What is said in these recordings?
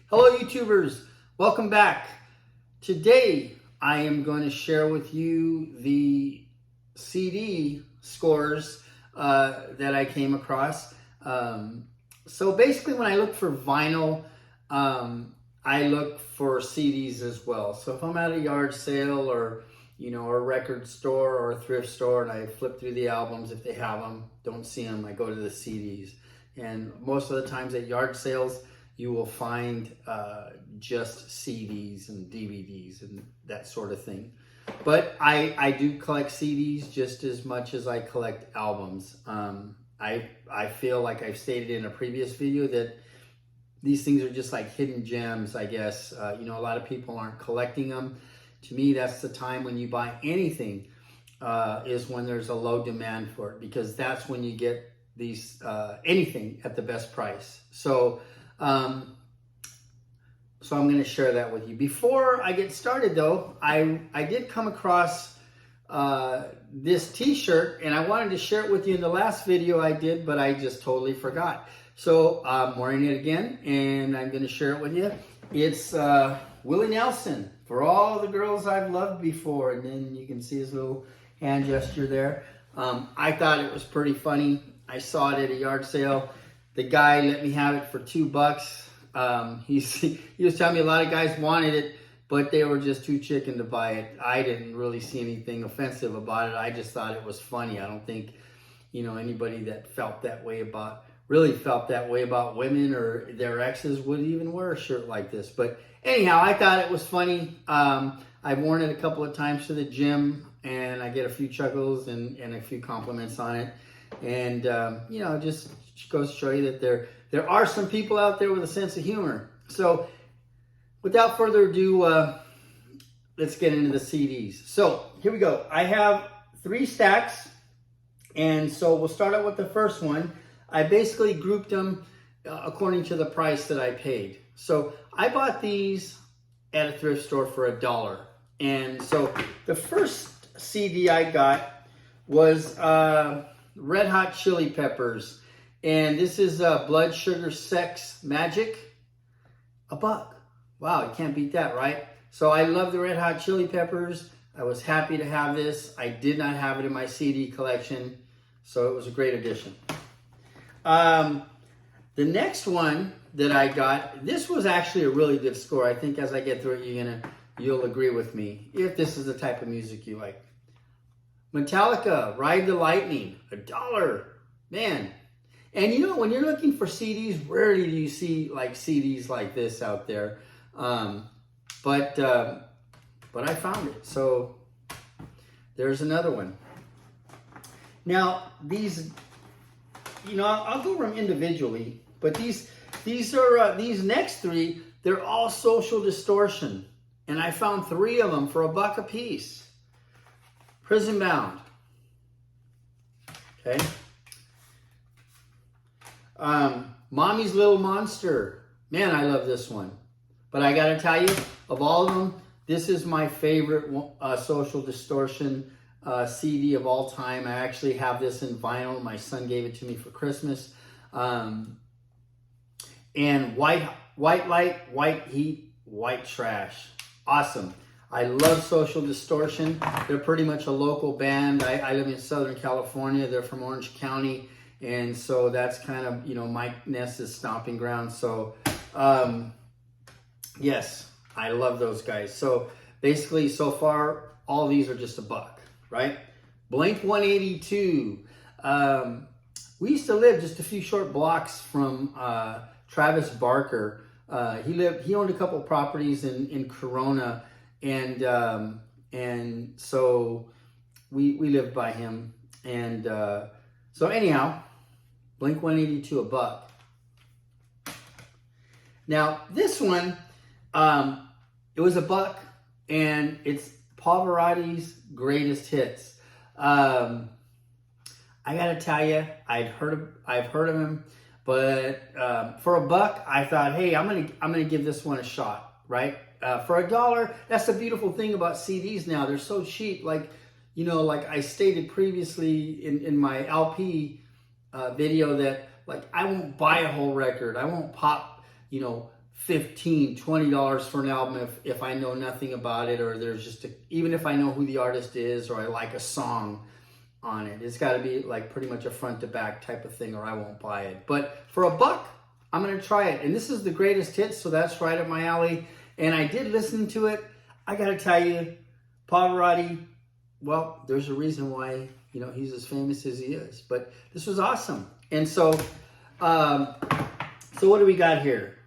Hello YouTubers, welcome back. Today I am going to share with you the CD scores that I came across. So basically when I look for vinyl, I look for CDs as well. So if I'm at a yard sale or a record store or a thrift store and I flip through the albums, if they have them, don't see them, I go to the CDs. And most of the times at yard sales, you will find just CDs and DVDs and that sort of thing. But I do collect CDs just as much as I collect albums. I feel like I've stated in a previous video that these things are just like hidden gems, I guess. A lot of people aren't collecting them. To me, that's the time when you buy anything is when there's a low demand for it, because that's when you get these anything at the best price. So I'm going to share that with you. Before I get started though, I did come across this t-shirt and I wanted to share it with you in the last video I did, but I just totally forgot. So I'm wearing it again and I'm going to share it with you. It's Willie Nelson, For All the Girls I've Loved Before. And then you can see his little hand gesture there. I thought it was pretty funny. I saw it at a yard sale. The guy let me have it for $2. He was telling me a lot of guys wanted it, but they were just too chicken to buy it. I didn't really see anything offensive about it. I just thought it was funny. I don't think, anybody that really felt that way about women or their exes would even wear a shirt like this. But anyhow, I thought it was funny. I've worn it a couple of times to the gym and I get a few chuckles and a few compliments on it. And, just goes to show you that there are some people out there with a sense of humor. So without further ado, let's get into the CDs. So here we go. I have 3 stacks. And so we'll start out with the first one. I basically grouped them according to the price that I paid. So I bought these at a thrift store for $1. And so the first CD I got was Red Hot Chili Peppers. And this is Blood Sugar Sex Magic. $1. Wow, you can't beat that, right? So I love the Red Hot Chili Peppers. I was happy to have this. I did not have it in my CD collection, so it was a great addition. The next one that I got, this was actually a really good score. I think as I get through it, you'll agree with me if this is the type of music you like. Metallica, Ride the Lightning, $1. Man. And when you're looking for CDs, rarely do you see like CDs like this out there. But I found it. So there's another one. Now these, I'll go over them individually, but these next 3, they're all Social Distortion. And I found 3 of them for $1 a piece. Prison Bound. Okay. Mommy's Little Monster. Man, I love this one. But I gotta tell you, of all of them, this is my favorite Social Distortion CD of all time. I actually have this in vinyl. My son gave it to me for Christmas. And White Light, White Heat, White Trash. Awesome. I love Social Distortion. They're pretty much a local band. I live in Southern California. They're from Orange County. And so that's kind of, Mike Ness's stomping ground. So, yes, I love those guys. So basically, so far, all these are just $1, right? Blink 182. We used to live just a few short blocks from Travis Barker. He owned a couple of properties in Corona, and so we lived by him. And so anyhow, Blink 182, $1. Now this one, it was $1, and it's Pavarotti's Greatest Hits. I gotta tell you, I've heard of him, but for $1, I thought, hey, I'm gonna give this one a shot, right? For $1, that's the beautiful thing about CDs now. They're so cheap. Like I stated previously in my LP video that like I won't buy a whole record. I won't pop $15, $20 for an album if I know nothing about it, or there's just even if I know who the artist is or I like a song on it. It's got to be like pretty much a front to back type of thing, or I won't buy it. But for $1, I'm going to try it. And this is the greatest hits, so that's right up my alley. And I did listen to it. I got to tell you, Pavarotti, well, there's a reason why, you know, he's as famous as he is. But this was awesome. And so, so what do we got here?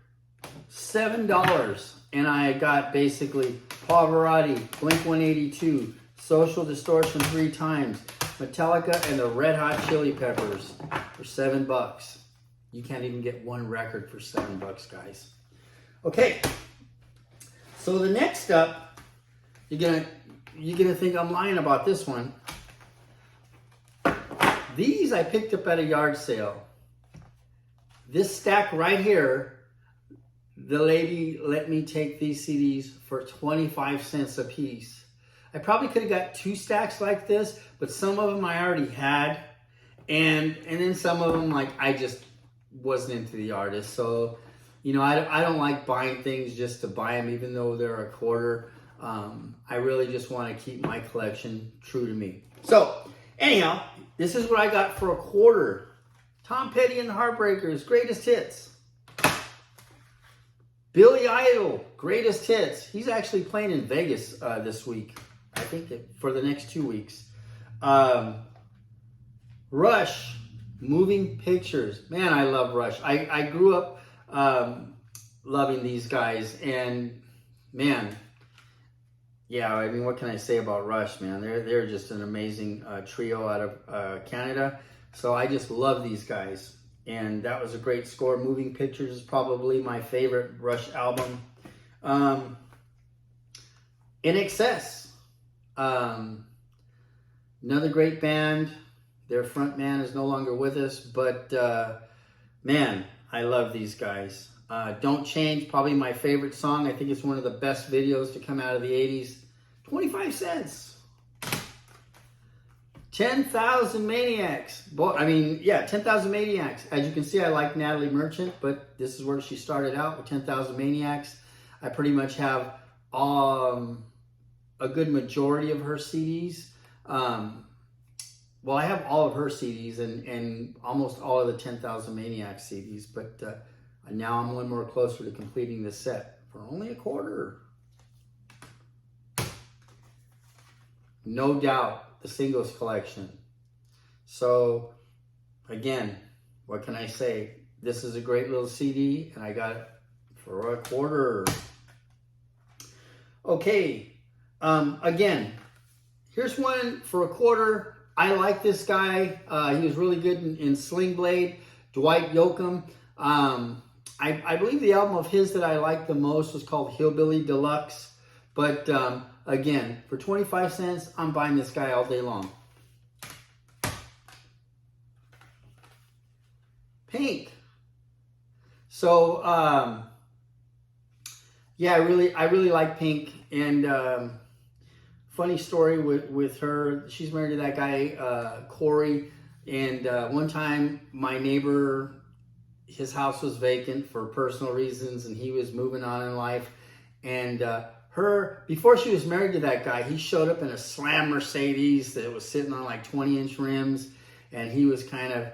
$7. And I got basically Pavarotti, Blink-182, Social Distortion 3 times, Metallica, and the Red Hot Chili Peppers for $7. You can't even get one record for $7, guys. Okay, so the next up, you're gonna think I'm lying about this one. These I picked up at a yard sale. This stack right here, the lady let me take these CDs for 25 cents a piece. I probably could have got 2 stacks like this, but some of them I already had, and then some of them, like, I just wasn't into the artist. So, you know, I don't like buying things just to buy them, even though they're a quarter. I really just want to keep my collection true to me. So, anyhow, this is what I got for $0.25. Tom Petty and the Heartbreakers, Greatest Hits. Billy Idol, Greatest Hits. He's actually playing in Vegas this week. I think for the next 2 weeks. Rush, Moving Pictures. Man, I love Rush. I grew up loving these guys, and man, yeah, I mean, what can I say about Rush, man? They're just an amazing trio out of Canada. So I just love these guys, and that was a great score. Moving Pictures is probably my favorite Rush album. In Excess, another great band. Their front man is no longer with us, but man, I love these guys. Don't Change, probably my favorite song. I think it's one of the best videos to come out of the 80s. 25 cents. 10,000 Maniacs. Boy, I mean, yeah, 10,000 Maniacs. As you can see, I like Natalie Merchant, but this is where she started out with 10,000 Maniacs. I pretty much have a good majority of her CDs. Well, I have all of her CDs and almost all of the 10,000 Maniacs CDs, but now I'm one more closer to completing the set for only $0.25. No Doubt, the singles collection. So, again, what can I say? This is a great little CD, and I got it for $0.25. Okay, again, here's one for $0.25. I like this guy. He was really good in Sling Blade. Dwight Yoakam. I believe the album of his that I liked the most was called Hillbilly Deluxe. But again, for 25 cents, I'm buying this guy all day long. Pink. So yeah, I really like Pink. And funny story with her. She's married to that guy Corey. And one time, my neighbor, his house was vacant for personal reasons, and he was moving on in life. And before she was married to that guy, he showed up in a Slam Mercedes that was sitting on like 20-inch rims, and he was kind of,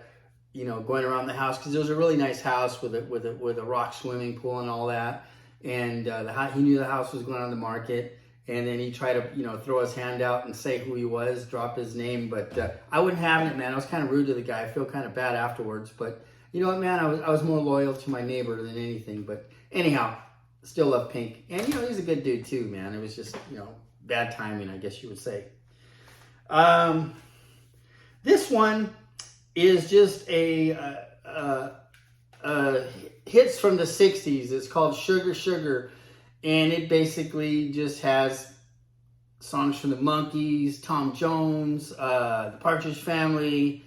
you know, going around the house because it was a really nice house with a rock swimming pool and all that. And he knew the house was going on the market, and then he tried to, you know, throw his hand out and say who he was, drop his name, but I wouldn't have it, man. I was kind of rude to the guy. I feel kind of bad afterwards, but you know what, man? I was more loyal to my neighbor than anything. But anyhow, still love Pink. And, you know, he's a good dude too, man. It was just, you know, bad timing, I guess you would say. This one is just a hits from the 60s. It's called Sugar Sugar. And it basically just has songs from the Monkees, Tom Jones, the Partridge Family,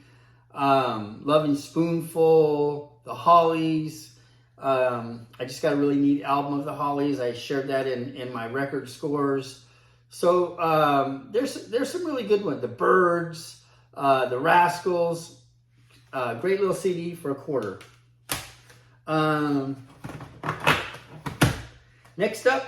Loving Spoonful, the Hollies. I just got a really neat album of the Hollies. I shared that in my record scores. So there's some really good ones. The Byrds, the Rascals. Great little CD for $0.25. Next up,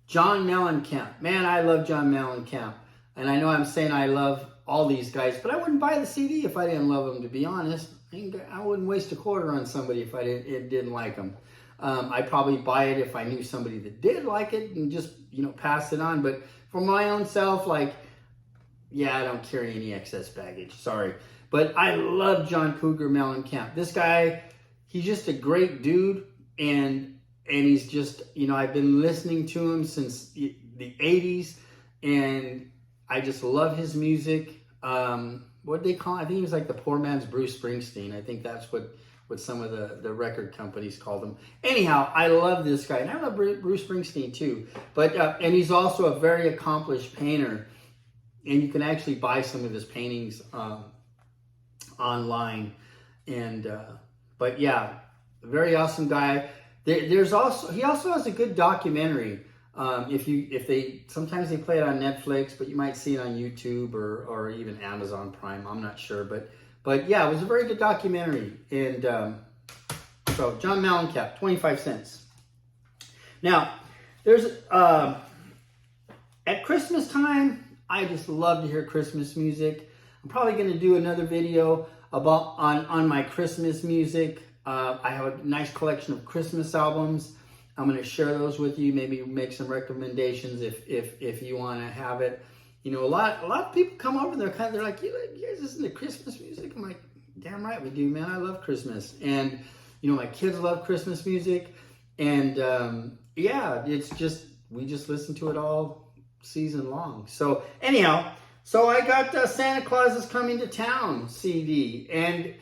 John Mellencamp. Man, I love John Mellencamp. And I know I'm saying I love all these guys, but I wouldn't buy the CD if I didn't love them, to be honest. I wouldn't waste a quarter on somebody if I didn't like them. I'd probably buy it if I knew somebody that did like it and just, pass it on. But for my own self, yeah, I don't carry any excess baggage. Sorry. But I love John Cougar Mellencamp. This guy, he's just a great dude. And he's just, I've been listening to him since the 80s. And I just love his music. What they call? I think he was like the poor man's Bruce Springsteen. I think that's what some of the record companies called him. Anyhow, I love this guy, and I love Bruce Springsteen too. But and he's also a very accomplished painter, and you can actually buy some of his paintings online. And but yeah, very awesome guy. He also has a good documentary. Sometimes they play it on Netflix, but you might see it on YouTube or even Amazon Prime. I'm not sure, but yeah, it was a very good documentary. And so John Mellencamp, 25 cents. Now, there's at Christmas time, I just love to hear Christmas music. I'm probably going to do another video on my Christmas music. I have a nice collection of Christmas albums. I'm going to share those with you, maybe make some recommendations if you want to have it. A lot of people come over and they're like, you guys listen to Christmas music? I'm like, damn right we do, man. I love Christmas. And, my kids love Christmas music. And, yeah, we just listen to it all season long. So anyhow, I got Santa Claus is Coming to Town CD. And,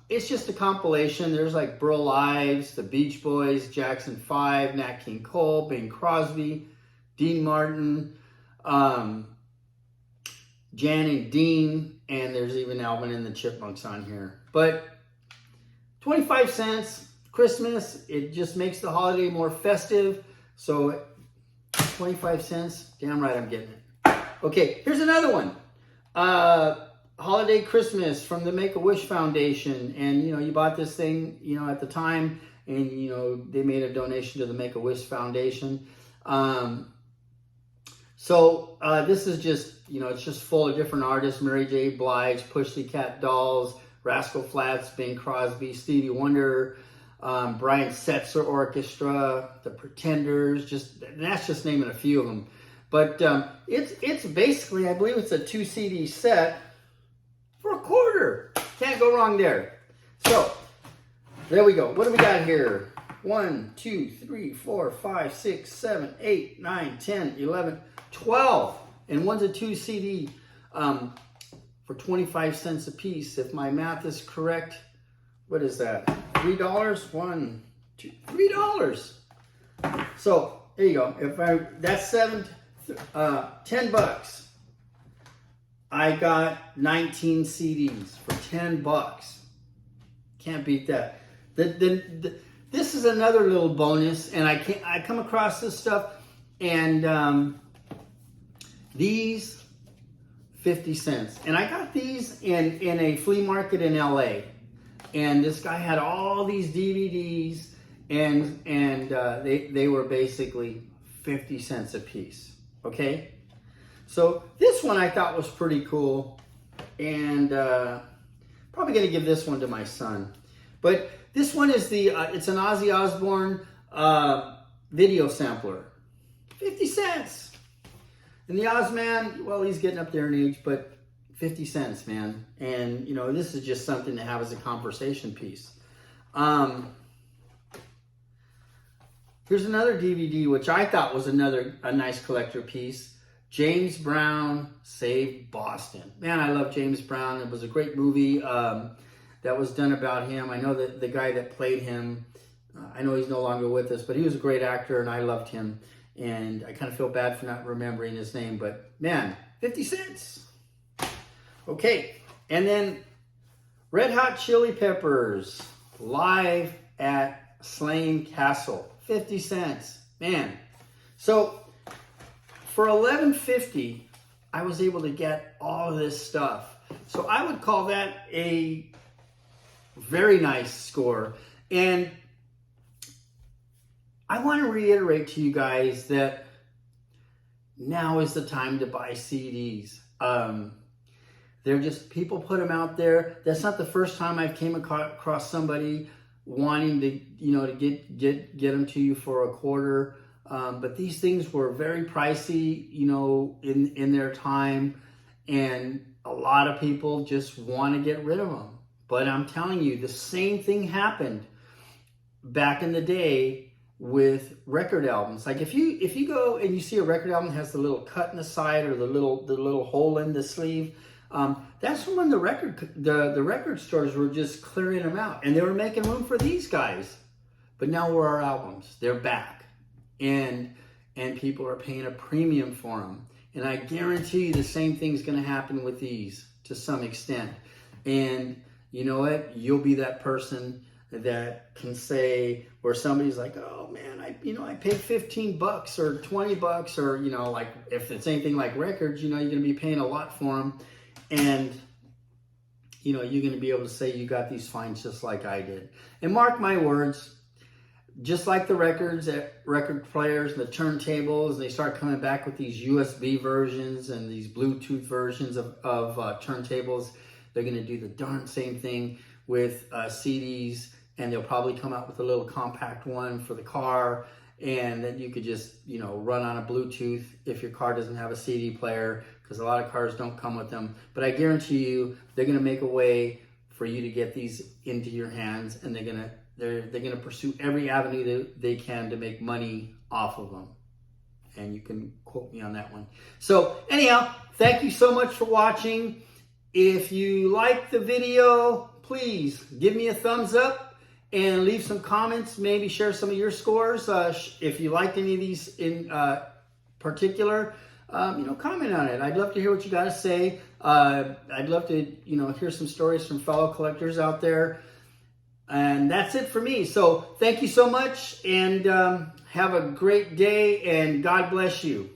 it's just a compilation. There's like Burl Ives, the Beach Boys, Jackson 5, Nat King Cole, Bing Crosby, Dean Martin, Jan and Dean, and there's even Alvin and the Chipmunks on here. But 25 cents, Christmas, it just makes the holiday more festive. So 25 cents, damn right I'm getting it. Okay, here's another one. Holiday Christmas from the Make-A-Wish Foundation. And, you bought this thing, at the time, and, they made a donation to the Make-A-Wish Foundation. This is just, it's just full of different artists: Mary J. Blige, Pussycat Dolls, Rascal Flatts, Bing Crosby, Stevie Wonder, Brian Setzer Orchestra, The Pretenders, that's just naming a few of them. But it's basically, I believe it's a 2 CD set for a quarter. Can't go wrong there. So, there we go. What do we got here? 1, 2, 3, 4, 5, 6, 7, 8, 9, 10, 11, 12. And one's a 2 CD for 25 cents a piece. If my math is correct, what is that? $3? $1, $2, $3. So, there you go. That's 10 bucks. I got 19 CDs for 10 bucks. Can't beat that. This is another little bonus, and I come across this stuff, and these 50 cents. And I got these in a flea market in LA. And this guy had all these DVDs, and they were basically 50 cents a piece. Okay? So this one I thought was pretty cool, and probably going to give this one to my son. But this one is it's an Ozzy Osbourne video sampler, 50 cents. And the Ozman, well, he's getting up there in age, but 50 cents, man. And this is just something to have as a conversation piece. Here's another DVD, which I thought was a nice collector piece. James Brown Saved Boston. Man, I love James Brown. It was a great movie that was done about him. I know that the guy that played him, I know he's no longer with us, but he was a great actor, and I loved him. And I kind of feel bad for not remembering his name, but man, 50 cents. Okay, and then Red Hot Chili Peppers live at Slane Castle, 50 cents. Man, so for $11.50, I was able to get all of this stuff. So I would call that a very nice score. And I want to reiterate to you guys that now is the time to buy CDs. They're just, people put them out there. That's not the first time I've came across somebody wanting to, to get them to you for a quarter. But these things were very pricey, in their time, and a lot of people just want to get rid of them. But I'm telling you, the same thing happened back in the day with record albums. Like if you go and you see a record album that has the little cut in the side or the little hole in the sleeve, that's when the record stores were just clearing them out, and they were making room for these guys. But now where are our albums? They're back, and people are paying a premium for them. And I guarantee you the same thing's going to happen with these to some extent. And you know what? You'll be that person that can say, where somebody's like, oh man, I paid $15 or $20, or like if it's anything like records, you're going to be paying a lot for them, and you're going to be able to say you got these finds just like I did. And mark my words, just like the records at record players and the turntables, they start coming back with these USB versions and these Bluetooth versions of turntables. They're going to do the darn same thing with CDs, and they'll probably come out with a little compact one for the car, and then you could just run on a Bluetooth if your car doesn't have a CD player, because a lot of cars don't come with them. But I guarantee you they're going to make a way for you to get these into your hands, and they're going to pursue every avenue that they can to make money off of them. And you can quote me on that one. So anyhow, thank you so much for watching. If you like the video, please give me a thumbs up and leave some comments. Maybe share some of your scores. If you liked any of these in particular, comment on it. I'd love to hear what you got to say. I'd love to, hear some stories from fellow collectors out there. And that's it for me. So thank you so much, and have a great day, and God bless you.